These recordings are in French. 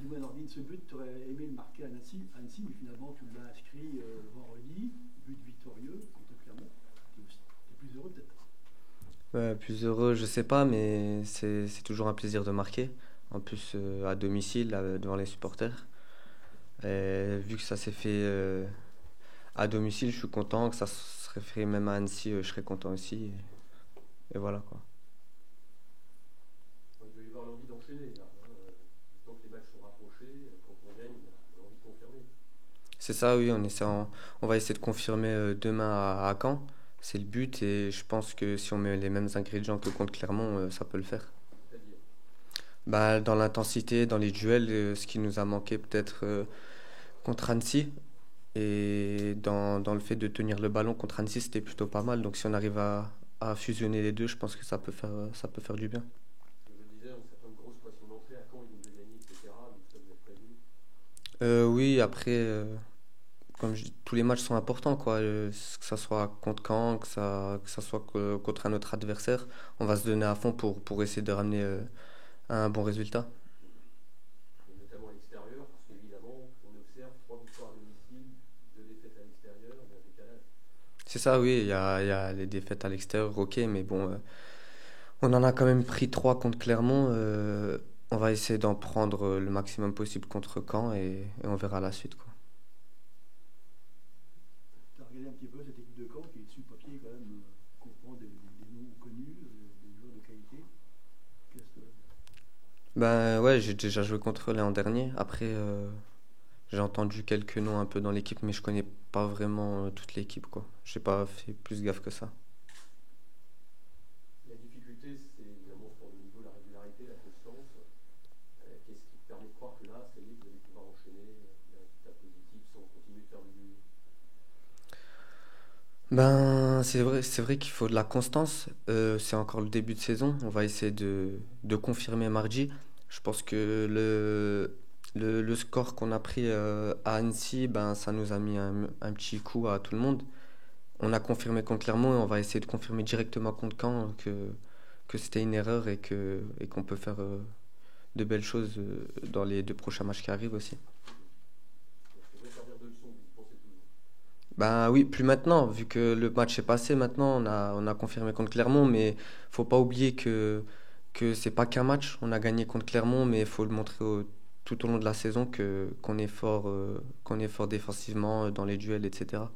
dis-moi, Nordine, ce but, tu aurais aimé le marquer à Annecy, mais finalement, tu l'as inscrit vendredi, but victorieux contre Clermont. T'es plus heureux peut-être. Ouais, plus heureux, je sais pas, mais c'est toujours un plaisir de marquer. En plus, à domicile, devant les supporters. Et vu que ça s'est fait à domicile, je suis content. Que ça se serait fait même à Annecy, je serais content aussi. Et voilà quoi. Il doit y avoir l'envie d'enchaîner là. Tant que les matchs sont rapprochés, quand on gagne, on a envie de confirmer. C'est ça, oui, on va essayer de confirmer demain à Caen. C'est le but et je pense que si on met les mêmes ingrédients que contre Clermont, ça peut le faire. C'est-à-dire, Bah, dans l'intensité, dans les duels, ce qui nous a manqué peut-être contre Annecy. Et dans le fait de tenir le ballon contre Annecy, c'était plutôt pas mal. Donc si on arrive à fusionner les deux, je pense que ça peut faire du bien. ce que je disais, on s'attend une grosse pression d'entrée à quand ils viennent de gagner, etc. Donc ça vous avez prévu. Oui, après, tous les matchs sont importants, quoi. Que ça soit contre Caen, que ça soit contre un autre adversaire, on va se donner à fond pour essayer de ramener un bon résultat. Et notamment à l'extérieur, parce qu'évidemment, on observe 3 victoires à domicile, 2 défaites à l'extérieur, il y a un décalage. C'est ça, oui, il y a les défaites à l'extérieur, ok, mais bon, on en a quand même pris trois contre Clermont. On va essayer d'en prendre le maximum possible contre Caen et on verra la suite, quoi. Tu as regardé un petit peu cette équipe de Caen qui est dessus papier quand même, comprend des noms connus, des joueurs de qualité. Qu'est-ce que... Ben ouais, j'ai déjà joué contre eux l'an dernier. Après, j'ai entendu quelques noms un peu dans l'équipe, mais je connais pas vraiment toute l'équipe, quoi. J'ai pas fait plus gaffe que ça. La difficulté, c'est évidemment sur le niveau, la régularité, la constance. Qu'est-ce qui permet de croire que là, ça y est, vous allez pouvoir enchaîner des résultats positifs sans continuer de faire du nul. Ben, c'est vrai qu'il faut de la constance. C'est encore le début de saison. On va essayer de confirmer mardi. Je pense que le score qu'on a pris à Annecy, ben, ça nous a mis un petit coup à tout le monde. On a confirmé contre Clermont et on va essayer de confirmer directement contre Caen que c'était une erreur et qu'on peut faire de belles choses dans les deux prochains matchs qui arrivent aussi. Donc ça devrait servir de leçon, vous y pensez toujours. Ben oui, plus maintenant, vu que le match est passé, maintenant on a confirmé contre Clermont, mais faut pas oublier que c'est pas qu'un match. On a gagné contre Clermont, mais il faut le montrer tout au long de la saison qu'on est fort défensivement dans les duels, etc. En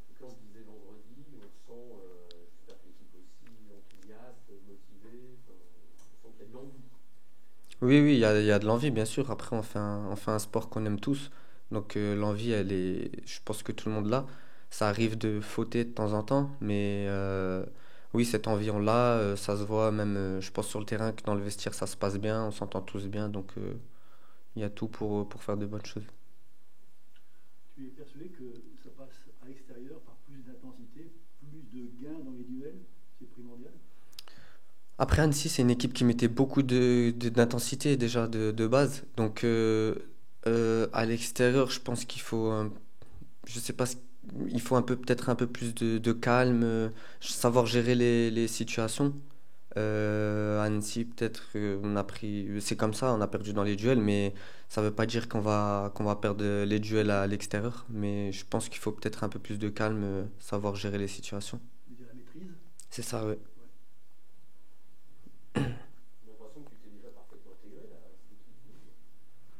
tout cas, on se disait vendredi, on sent, j'espère que l'équipe aussi, enthousiaste, motivée, enfin, on sent qu'il y a de l'envie. Oui, oui, il y a de l'envie, bien sûr. Après, on fait un sport qu'on aime tous. Donc, l'envie, je pense que tout le monde l'a. Ça arrive de fauter de temps en temps, mais oui, cette envie, on l'a. Ça se voit même, je pense, sur le terrain que dans le vestiaire, ça se passe bien, on s'entend tous bien. Donc, il y a tout pour faire de bonnes choses. Tu es persuadé que ça passe à l'extérieur par plus d'intensité, plus de gains dans les duels, c'est primordial. Après, Annecy, c'est une équipe qui mettait beaucoup d'intensité déjà de base. Donc, à l'extérieur, je pense qu'il faut je sais pas, il faut un peu peut-être un peu plus de calme, savoir gérer les situations. Annecy, peut-être on a pris, c'est comme ça, on a perdu dans les duels, mais ça veut pas dire qu'on va perdre les duels à l'extérieur. Mais je pense qu'il faut peut-être un peu plus de calme, savoir gérer les situations. Je veux dire la maîtrise. C'est ça, ouais. Ouais. J'ai l'impression que tu t'es déjà parfaitement intégré là, à cette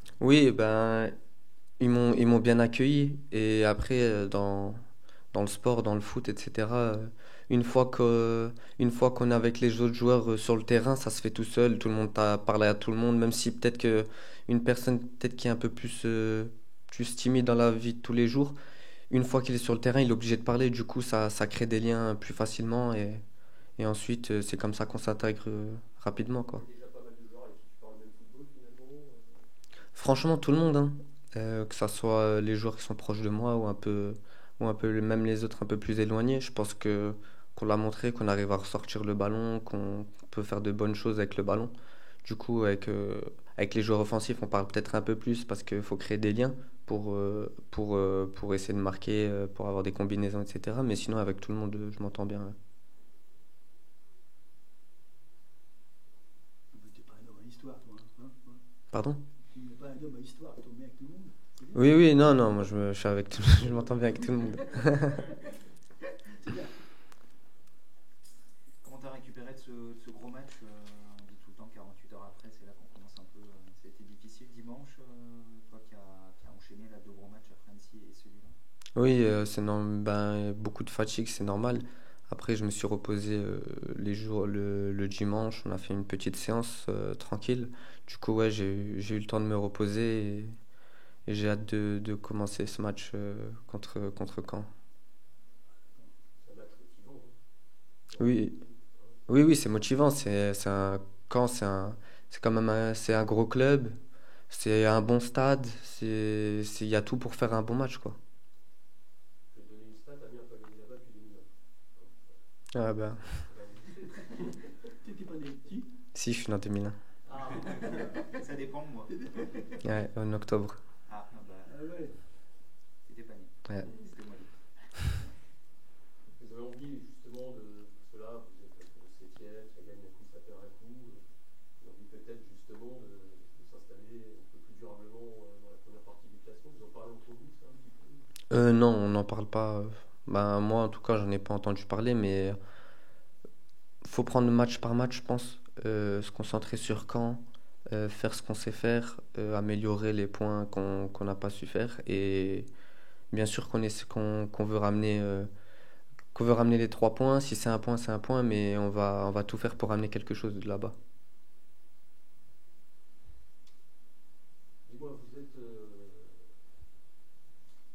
équipe. Oui, ben ils m'ont bien accueilli et après dans le sport, dans le foot, etc. Une fois qu'on est avec les autres joueurs sur le terrain, ça se fait tout seul. Tout le monde t'a parlé à tout le monde, même si peut-être que une personne peut-être qui est un peu plus timide dans la vie de tous les jours, une fois qu'il est sur le terrain, il est obligé de parler. Du coup, ça crée des liens plus facilement et ensuite c'est comme ça qu'on s'intègre rapidement, Il y quoi. a déjà pas mal de joueurs avec qui tu parles le même football finalement. Franchement, tout le monde, hein. Que ça soit les joueurs qui sont proches de moi ou un peu même les autres un peu plus éloignés. Je pense que qu'on l'a montré, qu'on arrive à ressortir le ballon, qu'on peut faire de bonnes choses avec le ballon. Du coup, avec les joueurs offensifs, on parle peut-être un peu plus parce qu'il faut créer des liens pour essayer de marquer, pour avoir des combinaisons, etc. Mais sinon, avec tout le monde, je m'entends bien, ouais. Tu n'es pas un homme à l'histoire, toi. Hein, hein. Pardon? un homme à histoire, tu bien avec tout le monde. C'est bien. Oui, oui, non, non, moi je suis avec tout, je m'entends bien avec tout le monde. C'est bien. Comment t'as récupéré de ce gros match on dit tout le temps 48 heures après, c'est là qu'on commence un peu. C'était difficile dimanche, toi qui as enchaîné là, deux gros matchs après Annecy et celui-là. Oui, ben, beaucoup de fatigue, c'est normal. Après, je me suis reposé les jours, le dimanche, on a fait une petite séance tranquille. Du coup, ouais, j'ai eu le temps de me reposer et j'ai hâte de commencer ce match contre Caen. C'est un match motivant. Hein. Oui, oui, oui, c'est motivant. Caen, c'est quand même c'est un gros club, c'est un bon stade, il y a tout pour faire un bon match, quoi. Je vais te donner une stat, Amiens n'a pas gagné là-bas depuis 2009. Ah ben, T'étais pas des petits. si, je suis né en 2001. Ah, ça dépend de moi. Ouais, en octobre. Ah, non, bah, Ah ouais. t'étais pas né. Ouais. C'était moi. Vous avez envie justement de cela, vous êtes le 7e, ça gagne un coup, ça perd un coup. Vous avez envie peut-être justement de s'installer un peu plus durablement dans la première partie du classement. Vous en parlez entre vous, ça un petit peu? Non, on n'en parle pas. Ben, moi, en tout cas, j'en ai pas entendu parler, mais faut prendre match par match, je pense. Se concentrer sur Caen, faire ce qu'on sait faire, améliorer les points qu'on n'a pas su faire. Et bien sûr qu'on veut ramener les 3 points. Si c'est un point, c'est un point, mais on va tout faire pour ramener quelque chose de là-bas. Dis-moi, vous êtes,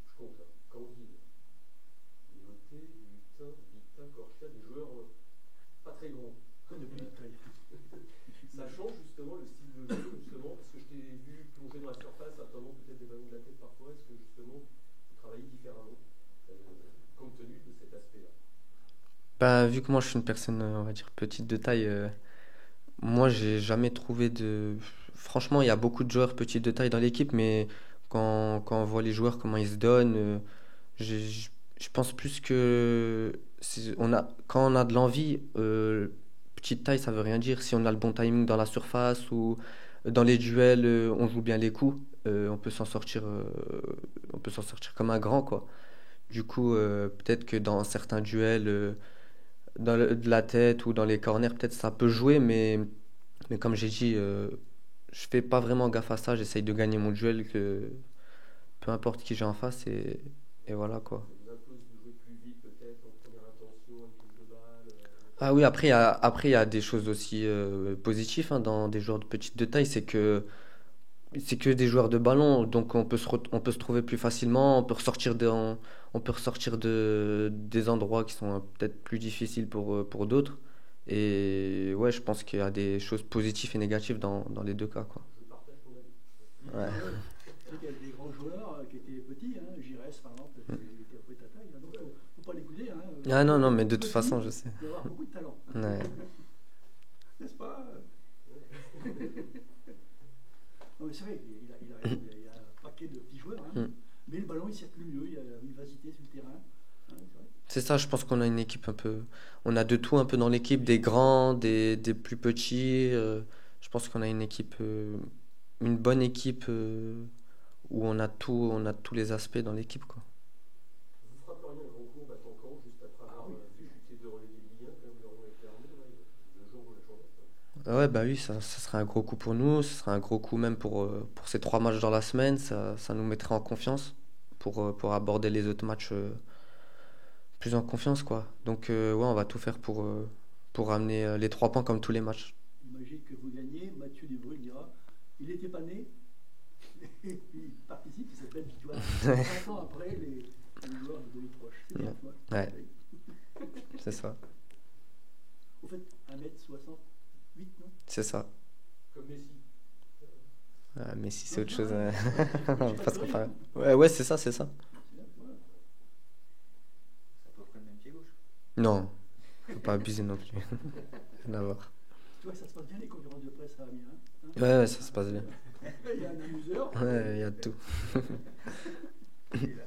je compte, hein, Candide, Limoté, Lutin, Vita, Corchia, des joueurs pas très grands. De petite taille. Ça change justement le style de jeu, justement, parce que je t'ai vu plonger dans la surface, attendant peut-être des ballons de la tête parfois. Est-ce que justement vous travaillez différemment, compte tenu de cet aspect-là? Ben, vu que moi, je suis une personne, on va dire, petite de taille, moi, j'ai jamais trouvé de. Franchement, il y a beaucoup de joueurs petits de taille dans l'équipe, mais quand on voit les joueurs, comment ils se donnent, j'ai- je je pense plus que quand on a de l'envie, petite taille, ça veut rien dire. Si on a le bon timing dans la surface ou dans les duels, on joue bien les coups, on peut s'en sortir comme un grand, quoi. Du coup, peut-être que dans certains duels, de la tête ou dans les corners, peut-être ça peut jouer, mais comme j'ai dit, je fais pas vraiment gaffe à ça. J'essaye de gagner mon duel, peu importe qui j'ai en face, et voilà, quoi. Ça vous impose de jouer plus vite peut-être en première intention, une touche de balle Ah oui, après, il y a des choses aussi positives hein, dans des joueurs de petite de taille, c'est que des joueurs de ballon, donc on peut se trouver plus facilement, on peut ressortir des endroits qui sont peut-être plus difficiles pour d'autres. Et ouais, je pense qu'il y a des choses positives et négatives dans les deux cas, quoi. Je partage ton avis. Ouais. C'est qu'il y a des grands joueurs qui étaient petits, hein. Giresse par exemple, qui était un peu ta taille, hein. Donc faut pas l'écouter. Hein. Ah non, non, mais de toute Petit, façon, je sais. il doit avoir beaucoup de talent. Ouais. N'est-ce pas? Non, mais c'est vrai, il a raison, il y a un paquet de petits joueurs, hein. Mm. Mais le ballon il circule mieux, il y a la vivacité sur le terrain. Hein, c'est vrai. C'est ça, je pense qu'on a une équipe un peu. On a de tout un peu dans l'équipe, des grands, des plus petits. Je pense qu'on a une équipe, une bonne équipe où on a tous les aspects dans l'équipe, quoi. Vous frapperiez un grand coup en battant Caen juste après avoir chuté de relégué de Ligue 1, quand même, leur été armé, le jour où la journée. Ah ouais, bah oui, ça serait un gros coup pour nous, ce serait un gros coup même pour ces 3 matchs dans la semaine, ça nous mettrait en confiance pour aborder les autres matchs plus en confiance, quoi. Donc ouais, on va tout faire pour ramener les 3 points comme tous les matchs. Imagine que vous gagnez, Mathieu Dubrul dira il n'était pas né, et puis il participe, il s'appelle Victoire. 5 ans après les joueurs de Demi-Proche. C'est bien, toi. Ouais. C'est ça, Au fait, 1m68, non? c'est ça. Comme Messi. Ah, mais si c'est Non, autre non, chose, non. on va pas se Je suis comparer. pas Ouais, ouais, c'est ça, c'est ça. C'est bien, voilà. C'est à peu près le même pied gauche. Non, faut pas abuser non plus. Rien à voir. Tu vois que ça se passe bien les conférences de presse à Amiens. Hein. Ouais, ouais, ça se passe bien. Il y a un amuseur. Ouais, il y a de tout. Il est là.